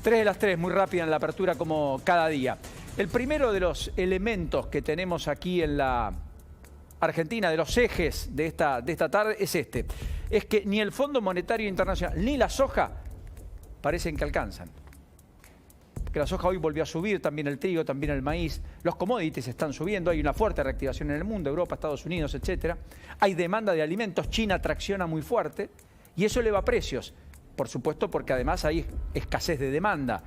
3 de las 3, muy rápida en la apertura como cada día. El primero de los elementos que tenemos aquí en la Argentina, de los ejes de esta tarde, es este. Es que ni el Fondo Monetario Internacional ni la soja parecen que alcanzan. Que la soja hoy volvió a subir, también el trigo, también el maíz. Los commodities están subiendo, hay una fuerte reactivación en el mundo, Europa, Estados Unidos, etc. Hay demanda de alimentos, China tracciona muy fuerte y eso eleva precios. Por supuesto, porque además hay escasez de demanda.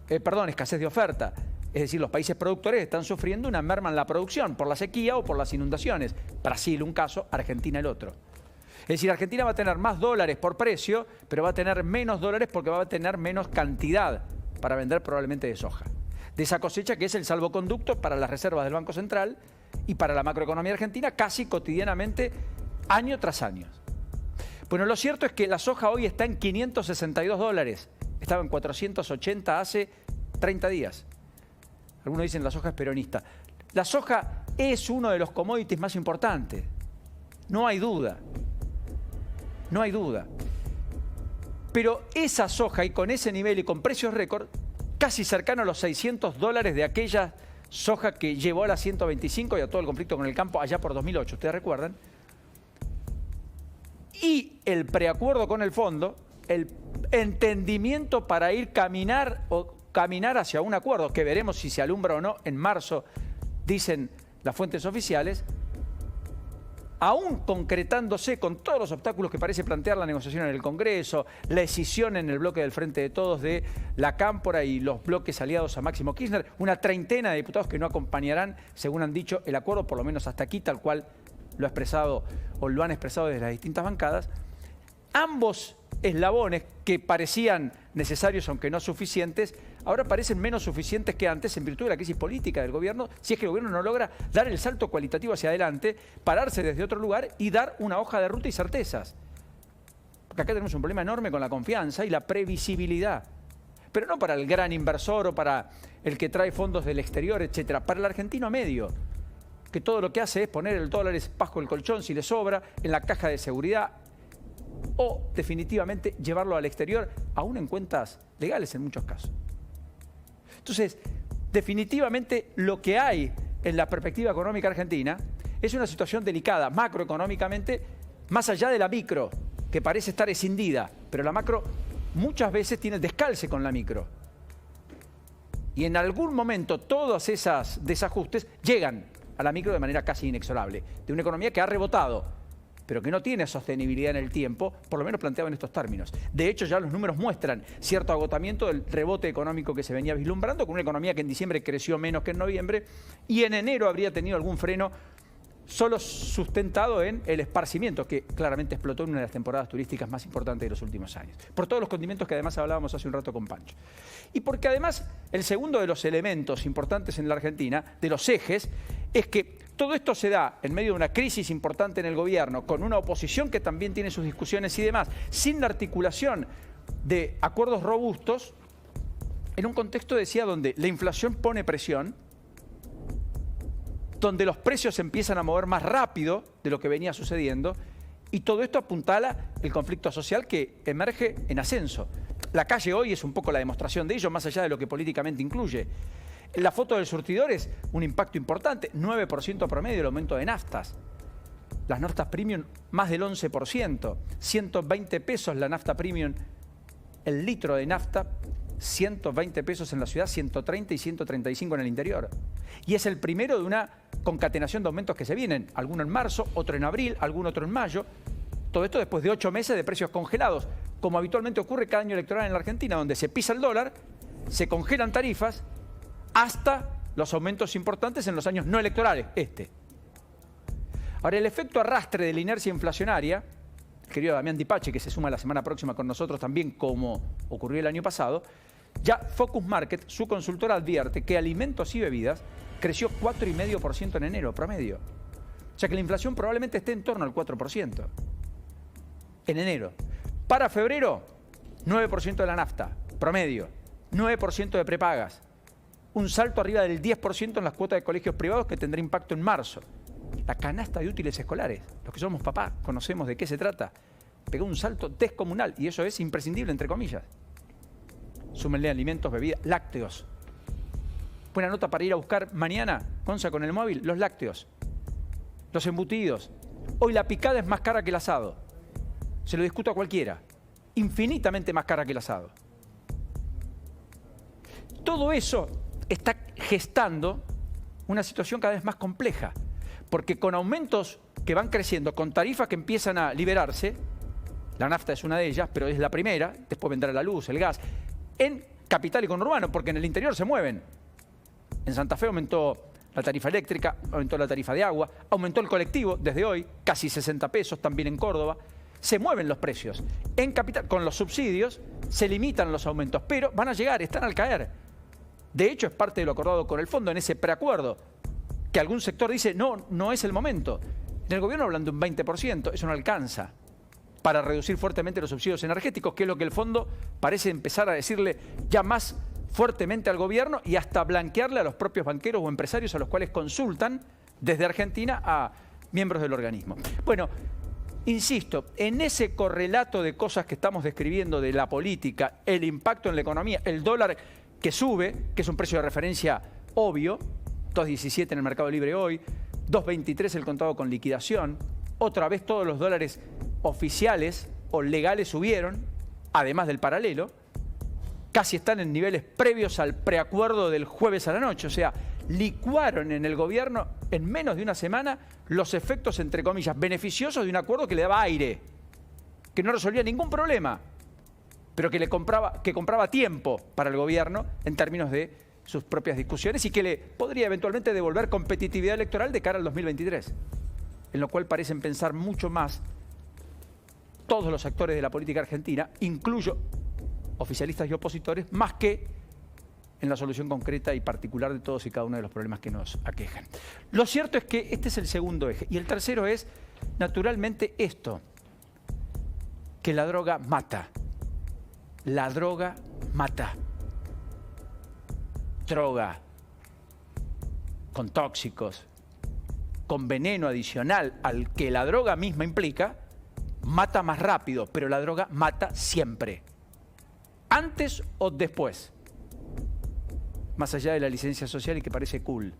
Escasez de oferta. Es decir, los países productores están sufriendo una merma en la producción por la sequía o por las inundaciones. Brasil un caso, Argentina el otro. Es decir, Argentina va a tener más dólares por precio, pero va a tener menos dólares porque va a tener menos cantidad para vender probablemente de soja. De esa cosecha que es el salvoconducto para las reservas del Banco Central y para la macroeconomía argentina casi cotidianamente, año tras año. Bueno, lo cierto es que la soja hoy está en 562 dólares. Estaba en 480 hace 30 días. Algunos dicen la soja es peronista. La soja es uno de los commodities más importantes. No hay duda. No hay duda. Pero esa soja y con ese nivel y con precios récord, casi cercano a los 600 dólares de aquella soja que llevó a las 125 y a todo el conflicto con el campo allá por 2008, ¿ustedes recuerdan? Y el preacuerdo con el fondo, el entendimiento para caminar hacia un acuerdo, que veremos si se alumbra o no en marzo, dicen las fuentes oficiales, aún concretándose con todos los obstáculos que parece plantear la negociación en el Congreso, la escisión en el bloque del Frente de Todos de la Cámpora y los bloques aliados a Máximo Kirchner, una treintena de diputados que no acompañarán, según han dicho, el acuerdo, por lo menos hasta aquí, tal cual lo ha expresado o lo han expresado desde las distintas bancadas. Ambos eslabones que parecían necesarios, aunque no suficientes, ahora parecen menos suficientes que antes en virtud de la crisis política del gobierno, si es que el gobierno no logra dar el salto cualitativo hacia adelante, pararse desde otro lugar y dar una hoja de ruta y certezas. Porque acá tenemos un problema enorme con la confianza y la previsibilidad. Pero no para el gran inversor o para el que trae fondos del exterior, etcétera, para el argentino medio, que todo lo que hace es poner el dólar bajo el colchón si le sobra, en la caja de seguridad, o definitivamente llevarlo al exterior, aún en cuentas legales en muchos casos. Entonces, definitivamente lo que hay en la perspectiva económica argentina es una situación delicada, macroeconómicamente, más allá de la micro, que parece estar escindida, pero la macro muchas veces tiene descalce con la micro. Y en algún momento todos esos desajustes llegan a la micro de manera casi inexorable, de una economía que ha rebotado, pero que no tiene sostenibilidad en el tiempo, por lo menos planteado en estos términos. De hecho, ya los números muestran cierto agotamiento del rebote económico que se venía vislumbrando, con una economía que en diciembre creció menos que en noviembre, y en enero habría tenido algún freno solo sustentado en el esparcimiento, que claramente explotó en una de las temporadas turísticas más importantes de los últimos años. Por todos los condimentos que además hablábamos hace un rato con Pancho. Y porque además el segundo de los elementos importantes en la Argentina, de los ejes, es que todo esto se da en medio de una crisis importante en el gobierno, con una oposición que también tiene sus discusiones y demás, sin la articulación de acuerdos robustos, en un contexto, decía, donde la inflación pone presión, donde los precios se empiezan a mover más rápido de lo que venía sucediendo, y todo esto apuntala el conflicto social que emerge en ascenso. La calle hoy es un poco la demostración de ello, más allá de lo que políticamente incluye. La foto del surtidor es un impacto importante, 9% promedio el aumento de naftas. Las naftas premium más del 11%, 120 pesos la nafta premium, el litro de nafta, 120 pesos en la ciudad, 130 y 135 en el interior. Y es el primero de una concatenación de aumentos que se vienen, alguno en marzo, otro en abril, algún otro en mayo. Todo esto después de 8 meses de precios congelados, como habitualmente ocurre cada año electoral en la Argentina, donde se pisa el dólar, se congelan tarifas, hasta los aumentos importantes en los años no electorales, Ahora, el efecto arrastre de la inercia inflacionaria, el querido Damián Dipache, que se suma la semana próxima con nosotros también, como ocurrió el año pasado, ya Focus Market, su consultora, advierte que alimentos y bebidas creció 4,5% en enero, promedio. O sea que la inflación probablemente esté en torno al 4% en enero. Para febrero, 9% de la nafta, promedio, 9% de prepagas. Un salto arriba del 10% en las cuotas de colegios privados que tendrá impacto en marzo. La canasta de útiles escolares, los que somos papás, conocemos de qué se trata. Pegó un salto descomunal y eso es imprescindible, entre comillas. súmenle alimentos, bebidas, lácteos. Buena nota para ir a buscar mañana, Gonza, con el móvil, los lácteos, los embutidos. Hoy la picada es más cara que el asado. Se lo discuto a cualquiera. Infinitamente más cara que el asado. Todo eso está gestando una situación cada vez más compleja, porque con aumentos que van creciendo, con tarifas que empiezan a liberarse, la nafta es una de ellas, pero es la primera, después vendrá la luz, el gas, en capital y conurbano, porque en el interior se mueven. En Santa Fe aumentó la tarifa eléctrica, aumentó la tarifa de agua, aumentó el colectivo desde hoy, casi 60 pesos, también en Córdoba. Se mueven los precios. En capital, con los subsidios, se limitan los aumentos, pero van a llegar, están al caer. De hecho, es parte de lo acordado con el fondo en ese preacuerdo, que algún sector dice, no es el momento. En el gobierno hablan de un 20%, eso no alcanza para reducir fuertemente los subsidios energéticos, que es lo que el fondo parece empezar a decirle ya más fuertemente al gobierno y hasta blanquearle a los propios banqueros o empresarios a los cuales consultan desde Argentina a miembros del organismo. Bueno, insisto, en ese correlato de cosas que estamos describiendo de la política, el impacto en la economía, el dólar que sube, que es un precio de referencia obvio, 2.17 en el mercado libre hoy, 2.23 el contado con liquidación, otra vez todos los dólares oficiales o legales subieron, además del paralelo, casi están en niveles previos al preacuerdo del jueves a la noche, o sea, licuaron en el gobierno en menos de una semana los efectos, entre comillas, beneficiosos de un acuerdo que le daba aire, que no resolvía ningún problema, pero que compraba tiempo para el gobierno en términos de sus propias discusiones y que le podría eventualmente devolver competitividad electoral de cara al 2023, en lo cual parecen pensar mucho más todos los actores de la política argentina, incluyo oficialistas y opositores, más que en la solución concreta y particular de todos y cada uno de los problemas que nos aquejan. Lo cierto es que este es el segundo eje. Y el tercero es, naturalmente, esto, que la droga mata. La droga mata. Droga con tóxicos, con veneno adicional al que la droga misma implica, mata más rápido, pero la droga mata siempre. Antes o después. Más allá de la licencia social y que parece cool.